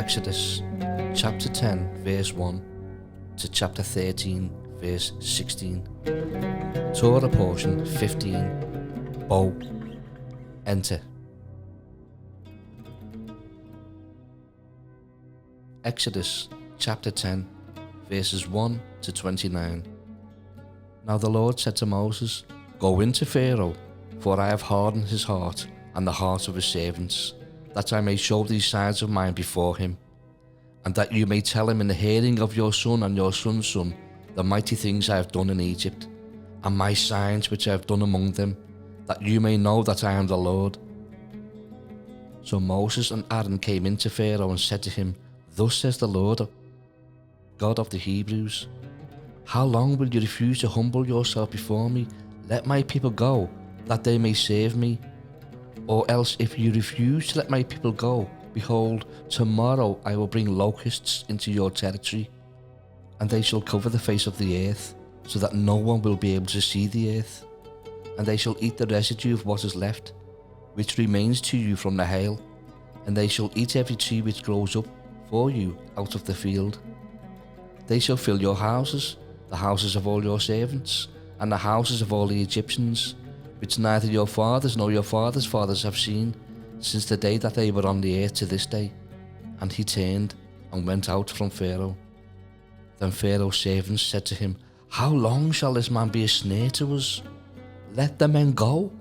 Exodus chapter 10 verse 1 to chapter 13 verse 16. Torah Portion 15. Bow. Enter. Exodus chapter 10 verses 1 to 29. Now the Lord said to Moses, Go into Pharaoh, for I have hardened his heart and the hearts of his servants, that I may show these signs of mine before him, and that you may tell him in the hearing of your son and your son's son the mighty things I have done in Egypt, and my signs which I have done among them, that you may know that I am the Lord. So Moses and Aaron came into Pharaoh and said to him, Thus says the Lord, God of the Hebrews, how long will you refuse to humble yourself before me? Let my people go, that they may serve me. Or else if you refuse to let my people go, behold, tomorrow I will bring locusts into your territory, and they shall cover the face of the earth, so that no one will be able to see the earth. And they shall eat the residue of what is left, which remains to you from the hail, and they shall eat every tree which grows up for you out of the field. They shall fill your houses, the houses of all your servants, and the houses of all the Egyptians, which neither your fathers nor your fathers' fathers have seen, since the day that they were on the earth to this day. And he turned and went out from Pharaoh. Then Pharaoh's servants said to him, How long shall this man be a snare to us? Let the men go,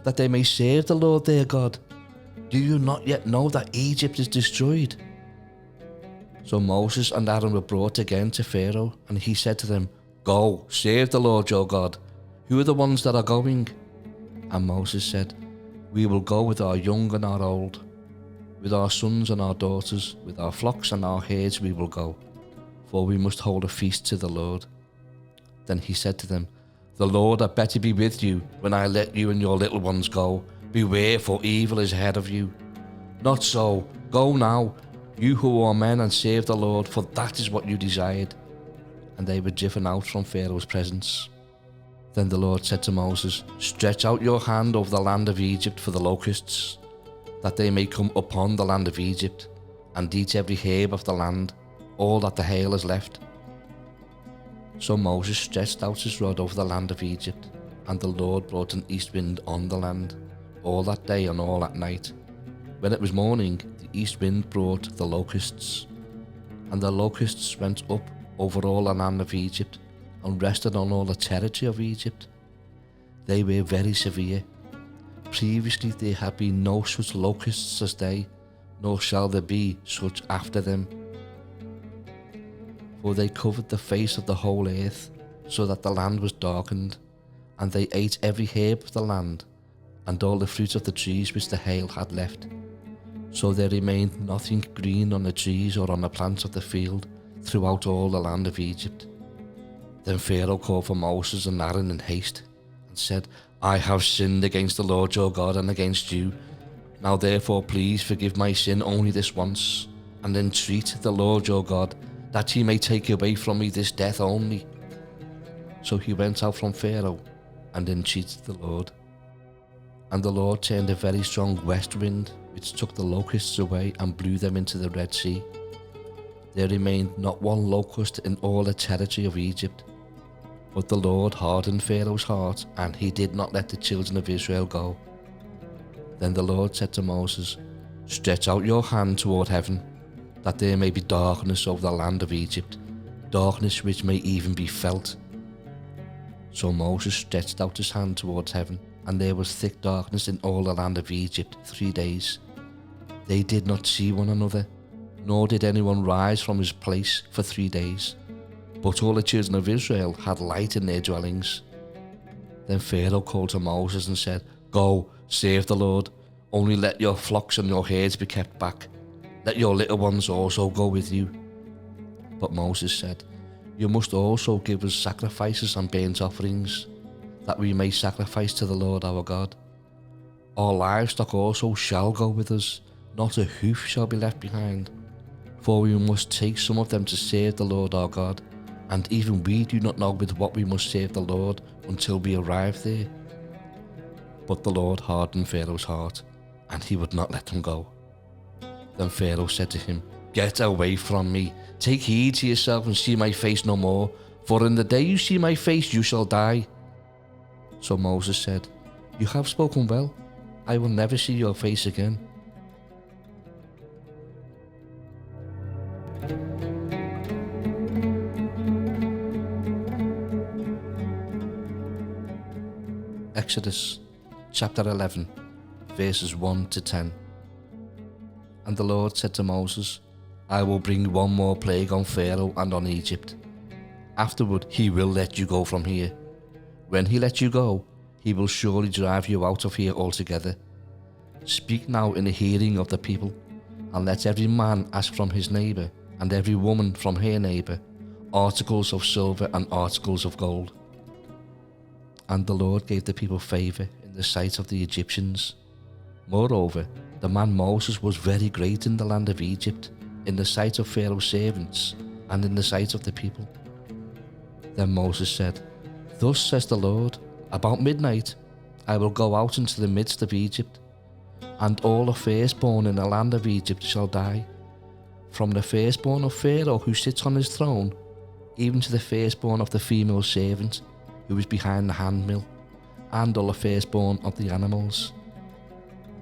that they may serve the Lord their God. Do you not yet know that Egypt is destroyed? So Moses and Aaron were brought again to Pharaoh, and he said to them, Go, serve the Lord your God. Who are the ones that are going? And Moses said, We will go with our young and our old, with our sons and our daughters, with our flocks and our herds we will go, for we must hold a feast to the Lord. Then he said to them, The Lord had better be with you when I let you and your little ones go. Beware, for evil is ahead of you. Not so, go now, you who are men, and serve the Lord, for that is what you desired. And they were driven out from Pharaoh's presence. Then the Lord said to Moses, Stretch out your hand over the land of Egypt for the locusts, that they may come upon the land of Egypt, and eat every herb of the land, all that the hail has left. So Moses stretched out his rod over the land of Egypt, and the Lord brought an east wind on the land, all that day and all that night. When it was morning, the east wind brought the locusts, and the locusts went up over all the land of Egypt, and rested on all the territory of Egypt. They were very severe. Previously there had been no such locusts as they, nor shall there be such after them. For they covered the face of the whole earth, so that the land was darkened, and they ate every herb of the land, and all the fruit of the trees which the hail had left. So there remained nothing green on the trees or on the plants of the field throughout all the land of Egypt. Then Pharaoh called for Moses and Aaron in haste, and said, I have sinned against the Lord your God and against you. Now therefore please forgive my sin only this once, and entreat the Lord your God, that he may take away from me this death only. So he went out from Pharaoh, and entreated the Lord. And the Lord turned a very strong west wind, which took the locusts away and blew them into the Red Sea. There remained not one locust in all the territory of Egypt. But the Lord hardened Pharaoh's heart, and he did not let the children of Israel go. Then the Lord said to Moses, Stretch out your hand toward heaven, that there may be darkness over the land of Egypt, darkness which may even be felt. So Moses stretched out his hand towards heaven, and there was thick darkness in all the land of Egypt 3 days. They did not see one another, nor did anyone rise from his place for 3 days. But all the children of Israel had light in their dwellings. Then Pharaoh called to Moses and said, Go, serve the Lord, only let your flocks and your herds be kept back. Let your little ones also go with you. But Moses said, You must also give us sacrifices and burnt offerings, that we may sacrifice to the Lord our God. Our livestock also shall go with us, not a hoof shall be left behind. For we must take some of them to serve the Lord our God, and even we do not know with what we must serve the Lord until we arrive there. But the Lord hardened Pharaoh's heart, and he would not let them go. Then Pharaoh said to him, Get away from me. Take heed to yourself and see my face no more, for in the day you see my face you shall die. So Moses said, You have spoken well. I will never see your face again. Exodus chapter 11, verses 1 to 10. And the Lord said to Moses, I will bring one more plague on Pharaoh and on Egypt. Afterward he will let you go from here. When he lets you go, he will surely drive you out of here altogether. Speak now in the hearing of the people, and let every man ask from his neighbour, and every woman from her neighbour, articles of silver and articles of gold. And the Lord gave the people favour in the sight of the Egyptians. Moreover, the man Moses was very great in the land of Egypt, in the sight of Pharaoh's servants, and in the sight of the people. Then Moses said, Thus says the Lord, about midnight I will go out into the midst of Egypt, and all the firstborn in the land of Egypt shall die, from the firstborn of Pharaoh who sits on his throne, even to the firstborn of the female servant who is behind the handmill, and all the firstborn of the animals.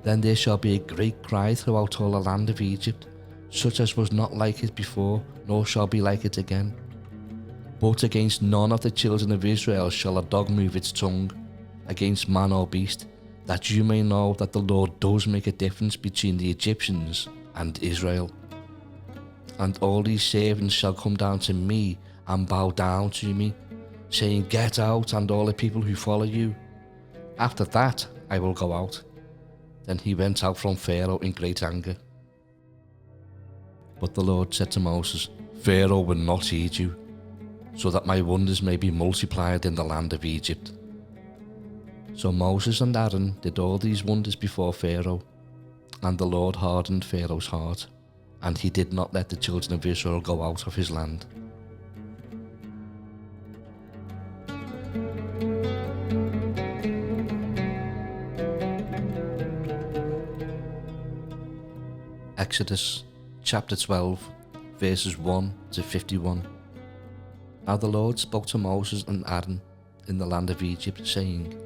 Then there shall be a great cry throughout all the land of Egypt, such as was not like it before, nor shall be like it again. But against none of the children of Israel shall a dog move its tongue, against man or beast, that you may know that the Lord does make a difference between the Egyptians and Israel. And all these servants shall come down to me and bow down to me, saying, Get out, and all the people who follow you. After that I will go out. Then he went out from Pharaoh in great anger. But the Lord said to Moses, Pharaoh will not heed you, so that my wonders may be multiplied in the land of Egypt. So Moses and Aaron did all these wonders before Pharaoh, and the Lord hardened Pharaoh's heart, and he did not let the children of Israel go out of his land. Exodus chapter 12, verses 1 to 51. Now the Lord spoke to Moses and Aaron in the land of Egypt, saying,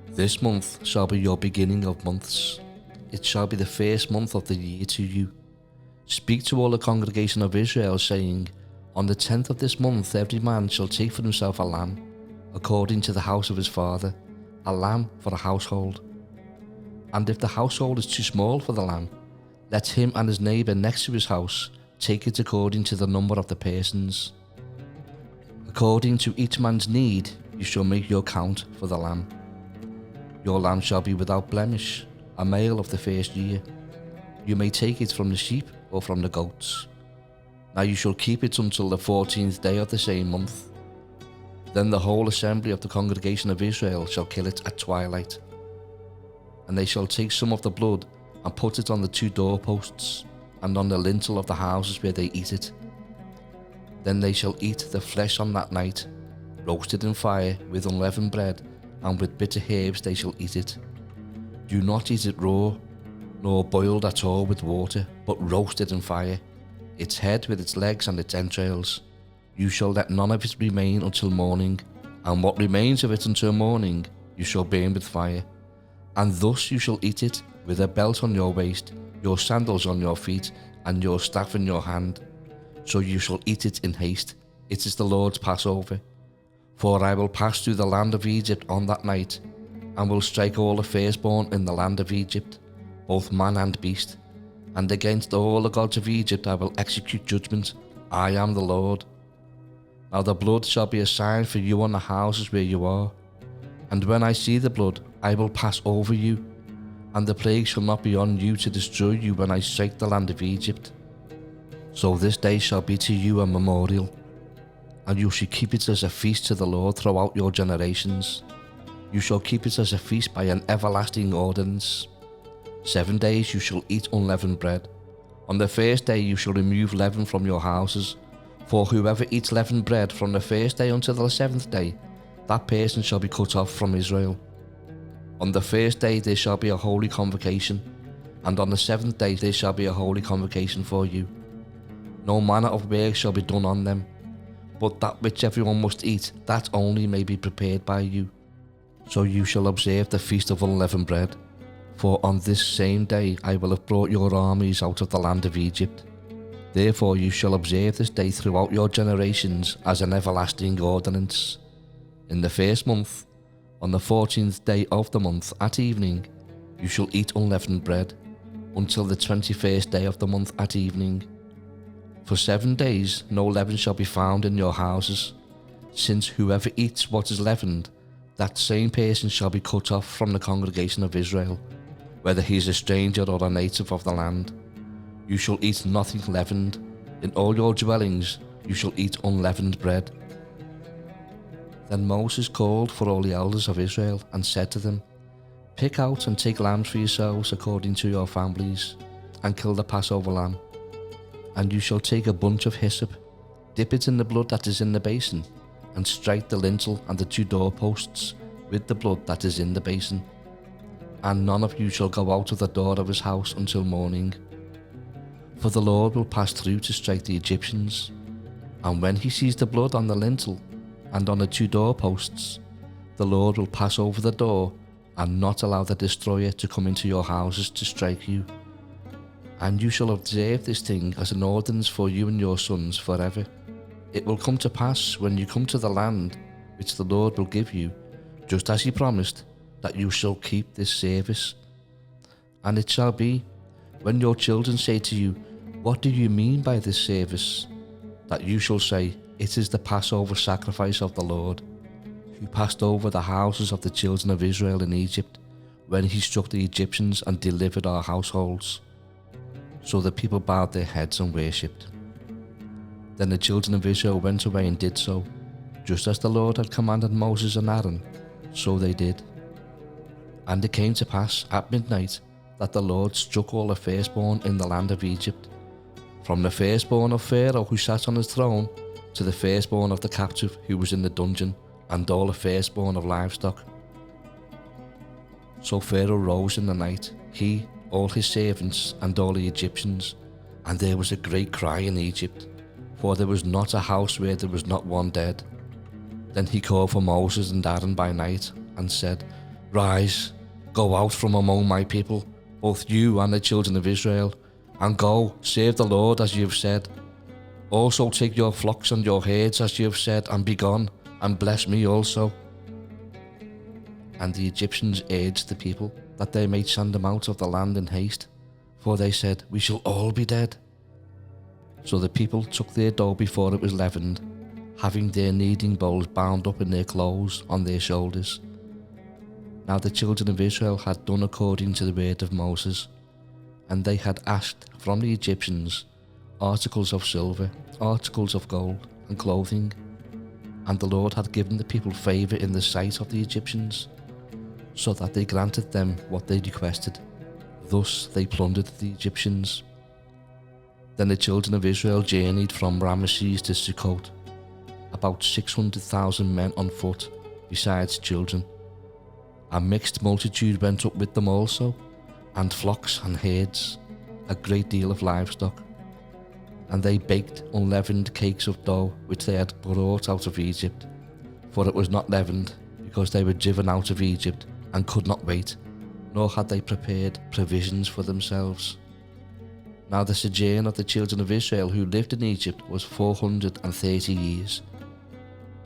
This month shall be your beginning of months. It shall be the first month of the year to you. Speak to all the congregation of Israel, saying, On the 10th of this month every man shall take for himself a lamb, according to the house of his father, a lamb for a household. And if the household is too small for the lamb, let him and his neighbour next to his house take it according to the number of the persons. According to each man's need, you shall make your count for the lamb. Your lamb shall be without blemish, a male of the first year. You may take it from the sheep or from the goats. Now you shall keep it until the 14th day of the same month. Then the whole assembly of the congregation of Israel shall kill it at twilight. And they shall take some of the blood and put it on the 2 doorposts and on the lintel of the houses where they eat it. Then they shall eat the flesh on that night, roasted in fire with unleavened bread, and with bitter herbs they shall eat it. Do not eat it raw, nor boiled at all with water, but roasted in fire, its head with its legs and its entrails. You shall let none of it remain until morning, and what remains of it until morning you shall burn with fire. And thus you shall eat it, with a belt on your waist, your sandals on your feet, and your staff in your hand. So you shall eat it in haste. It is the Lord's Passover. For I will pass through the land of Egypt on that night, and will strike all the firstborn in the land of Egypt, both man and beast. And against all the gods of Egypt I will execute judgment. I am the Lord. Now the blood shall be a sign for you on the houses where you are. And when I see the blood, I will pass over you, and the plague shall not be on you to destroy you when I strike the land of Egypt. So this day shall be to you a memorial, and you shall keep it as a feast to the Lord throughout your generations. You shall keep it as a feast by an everlasting ordinance. 7 days you shall eat unleavened bread. On the first day you shall remove leaven from your houses, for whoever eats leavened bread from the first day until the 7th day, that person shall be cut off from Israel. On the first day there shall be a holy convocation, and on the 7th day there shall be a holy convocation for you. No manner of work shall be done on them, but that which everyone must eat, that only may be prepared by you. So you shall observe the feast of unleavened bread, for on this same day I will have brought your armies out of the land of Egypt. Therefore you shall observe this day throughout your generations as an everlasting ordinance. In the first month, on the 14th day of the month at evening, you shall eat unleavened bread, until the 21st day of the month at evening. For 7 days no leaven shall be found in your houses, since whoever eats what is leavened, that same person shall be cut off from the congregation of Israel, whether he is a stranger or a native of the land. You shall eat nothing leavened. In all your dwellings you shall eat unleavened bread. Then Moses called for all the elders of Israel and said to them, Pick out and take lambs for yourselves according to your families, and kill the Passover lamb. And you shall take a bunch of hyssop, dip it in the blood that is in the basin, and strike the lintel and the 2 doorposts with the blood that is in the basin. And none of you shall go out of the door of his house until morning. For the Lord will pass through to strike the Egyptians. And when he sees the blood on the lintel and on the 2 doorposts, the Lord will pass over the door and not allow the destroyer to come into your houses to strike you. And you shall observe this thing as an ordinance for you and your sons forever. It will come to pass when you come to the land which the Lord will give you, just as he promised, that you shall keep this service. And it shall be, when your children say to you, What do you mean by this service? That you shall say, It is the Passover sacrifice of the Lord, who passed over the houses of the children of Israel in Egypt, when he struck the Egyptians and delivered our households. So the people bowed their heads and worshipped. Then the children of Israel went away and did so, just as the Lord had commanded Moses and Aaron, so they did. And it came to pass at midnight that the Lord struck all the firstborn in the land of Egypt, from the firstborn of Pharaoh who sat on his throne, to the firstborn of the captive who was in the dungeon, and all the firstborn of livestock. So Pharaoh rose in the night, he, all his servants, and all the Egyptians, and there was a great cry in Egypt, for there was not a house where there was not one dead. Then he called for Moses and Aaron by night, and said, Rise, go out from among my people, both you and the children of Israel, and go, serve the Lord as you have said. Also take your flocks and your herds as you have said, and be gone, and bless me also. And the Egyptians urged the people that they might send them out of the land in haste, for they said, We shall all be dead. So the people took their dough before it was leavened, having their kneading bowls bound up in their clothes on their shoulders. Now the children of Israel had done according to the word of Moses, and they had asked from the Egyptians articles of silver, articles of gold, and clothing. And the Lord had given the people favour in the sight of the Egyptians, so that they granted them what they requested. Thus they plundered the Egyptians. Then the children of Israel journeyed from Ramesses to Sukkot, about 600,000 men on foot, besides children. A mixed multitude went up with them also, and flocks and herds, a great deal of livestock. And they baked unleavened cakes of dough which they had brought out of Egypt, for it was not leavened, because they were driven out of Egypt and could not wait, nor had they prepared provisions for themselves. Now the sojourn of the children of Israel who lived in Egypt was 430 years.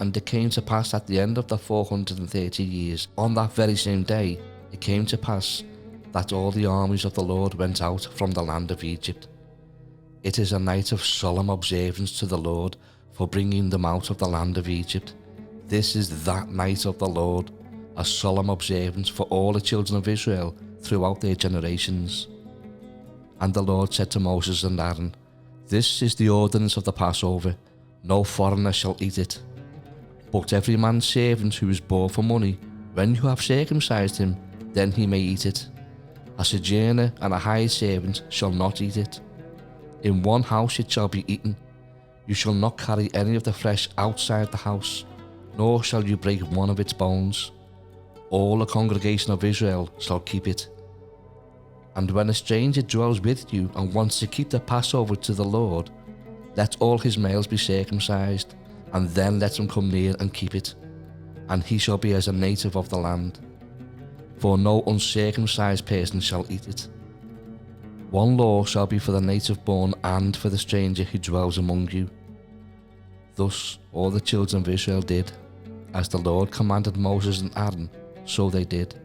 And it came to pass at the end of the 430 years, on that very same day, it came to pass that all the armies of the Lord went out from the land of Egypt. It is a night of solemn observance to the Lord for bringing them out of the land of Egypt. This is that night of the Lord, a solemn observance for all the children of Israel throughout their generations. And the Lord said to Moses and Aaron, This is the ordinance of the Passover, no foreigner shall eat it. But every man's servant who is bought for money, when you have circumcised him, then he may eat it. A sojourner and a hired servant shall not eat it. In one house it shall be eaten. You shall not carry any of the flesh outside the house, nor shall you break one of its bones. All the congregation of Israel shall keep it. And when a stranger dwells with you and wants to keep the Passover to the Lord, Let all his males be circumcised, and then let him come near and keep it, and he shall be as a native of the land. For no uncircumcised person shall eat it. One law shall be for the native born and for the stranger who dwells among you. Thus all the children of Israel did, as the Lord commanded Moses and Aaron, so they did.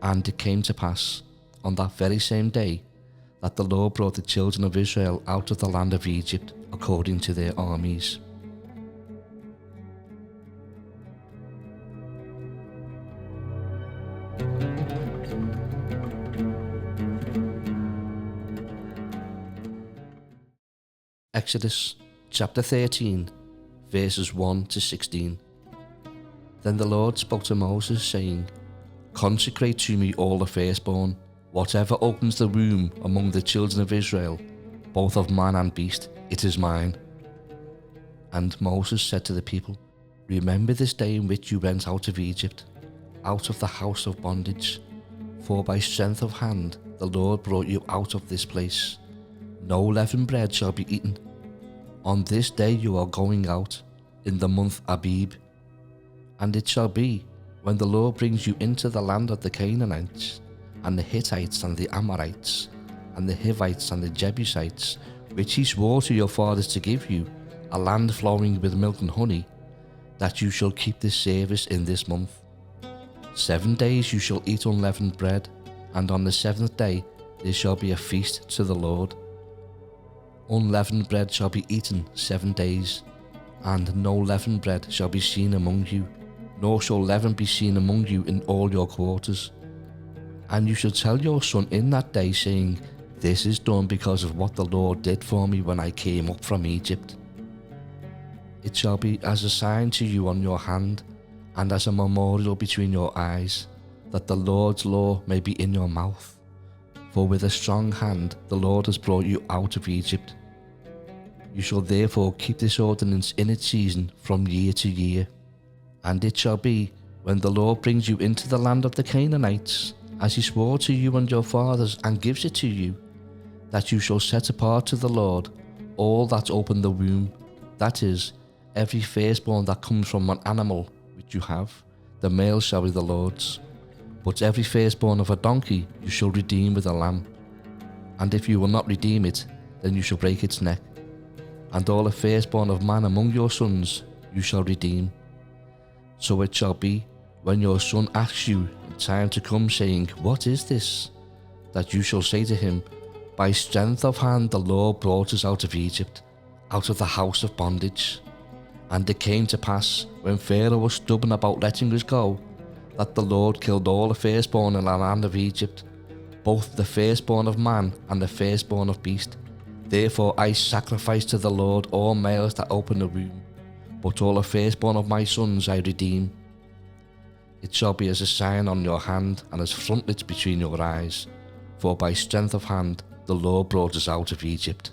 And it came to pass, on that very same day, that the Lord brought the children of Israel out of the land of Egypt according to their armies. Exodus chapter 13, verses 1 to 16. Then the Lord spoke to Moses, saying, Consecrate to me all the firstborn, whatever opens the womb among the children of Israel, both of man and beast, it is mine. And Moses said to the people, Remember this day in which you went out of Egypt, out of the house of bondage. For by strength of hand the Lord brought you out of this place. No leavened bread shall be eaten. On this day you are going out, in the month Abib. And it shall be, when the Lord brings you into the land of the Canaanites, and the Hittites and the Amorites, and the Hivites and the Jebusites, which he swore to your fathers to give you, a land flowing with milk and honey, that you shall keep this service in this month. 7 days you shall eat unleavened bread, and on the 7th day there shall be a feast to the Lord. Unleavened bread shall be eaten 7 days, and no leavened bread shall be seen among you, nor shall leaven be seen among you in all your quarters. And you shall tell your son in that day, saying, This is done because of what the Lord did for me when I came up from Egypt. It shall be as a sign to you on your hand, and as a memorial between your eyes, that the Lord's law may be in your mouth. For with a strong hand the Lord has brought you out of Egypt. You shall therefore keep this ordinance in its season from year to year. And it shall be, when the Lord brings you into the land of the Canaanites, as he swore to you and your fathers, and gives it to you, that you shall set apart to the Lord all that open the womb, that is, every firstborn that comes from an animal which you have, the male shall be the Lord's. But every firstborn of a donkey you shall redeem with a lamb. And if you will not redeem it, then you shall break its neck. And all the firstborn of man among your sons you shall redeem. So it shall be, when your son asks you in time to come, saying, What is this? That you shall say to him, By strength of hand the Lord brought us out of Egypt, out of the house of bondage. And it came to pass, when Pharaoh was stubborn about letting us go, that the Lord killed all the firstborn in the land of Egypt, both the firstborn of man and the firstborn of beast. Therefore I sacrifice to the Lord all males that open the womb, but all the firstborn of my sons I redeem. It shall be as a sign on your hand and as frontlets between your eyes, for by strength of hand the Lord brought us out of Egypt.